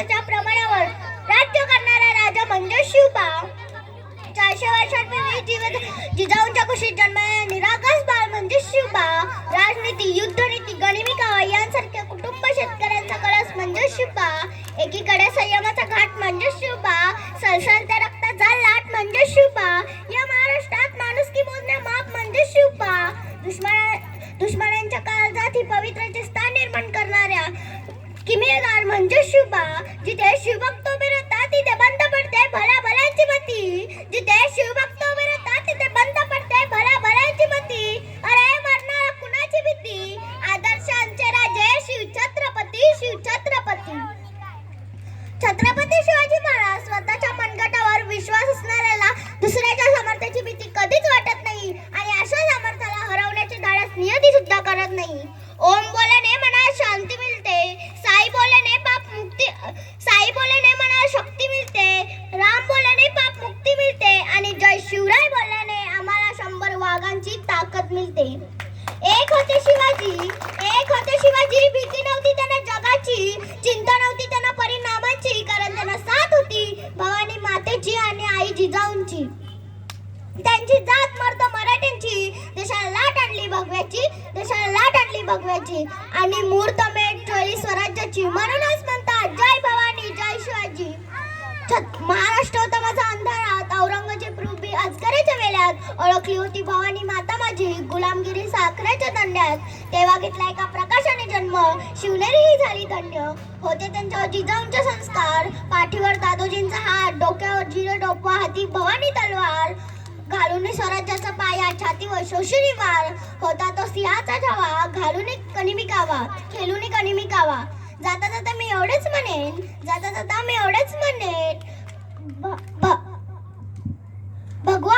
वर्षाच्या प्रमाणावर राज्य करणारा राजा म्हणजे शिवबा. 400 वर्षांपूर्वी जिजाऊंच्या कुशीत जन्मलेला निरागस बाळ म्हणजे शिवबा. राजनीती, युद्धनीती, गनिमी कावा यांसारख्या कुटुंब शेतकऱ्यांचा कळस म्हणजे शिवबा. एकीकडे संयमाचा घाट म्हणजे शिवबा, सळसळत्या रक्ताचा लाट म्हणजे शिवबा. या महाराष्ट्रात माणुसकी मोजण्या माप म्हणजे शिवबा. दुश्मनांच्या काळजात ही पवित्रतेचे स्थान निर्माण करणाऱ्या किमीगार म्हणजे शिवबा. जिथे शिवभक्त उभे राहतात तिथे बंद पडते भल्या भल्यांची मती. जिथे शिवभक्त उभे राहतात तिथे बंद पडते भल्या भल्यांची मती. अरे मरणारा कुणाची भीती, आदर्शांचे राजे शिवछत्रपती, शिवछत्रपती. छत्रपती शिवाजी महाराज स्वतःच्या मनगटावर विश्वास असणाऱ्याला दुसऱ्याच्या सामर्थ्याची भीती कधीच वाटत नाही आणि अशा सामर्थ्याला हरवण्याचे धाडस नियती सुद्धा करत नाही. ओम बोलल्याने मनाला शांती मिळते, साई बोलल्याने मनाला शक्ती मिळते, राम बोलल्याने पाप मुक्ती मिळते आणि जय शिवराय बोलल्याने आम्हाला 100 वाघांची ताकद मिळते. एक होते शिवाजी, भीती नव्हती त्यांना जगाची, चिंता नव्हती त्यांना परिणामाची, कारण त्यांना साथ होती भवानी मातेची आणि आई जिजाऊंची. त्यांची जात मर्द मराठ्यांची, देशाला लाट आणली भगव्याची आणि मुहूर्तमेढ ठेवली स्वराज्याची. म्हणूनच म्हणतात जय भवानी जय शिवाजी. महाराष्ट्र होता माझा अंधारात, औरंगजेब रूपी अजगराच्या वेळात, ओळखली होती भवानी माता माझी गुलामगिरी साखरेच्या दंड्यात. तेव्हा घेतला एका प्रकाशाने जन्म, शिवनेरी ही झाली धन्य. होते त्यांच्यावर जिजाऊंचे संस्कार, पाठीवर दादोजींचा हात, डोक्यावर जिरे डोपा, हाती भवानी तलवार, घालून स्वराज्याचा पाया, छातीवर शोषणी वार. होता तो सिंहाचा छावा, घालून कनिमी कावा, खेळून कनिमी कावा. जाता जाता मी एवढेच म्हणेन, भगवा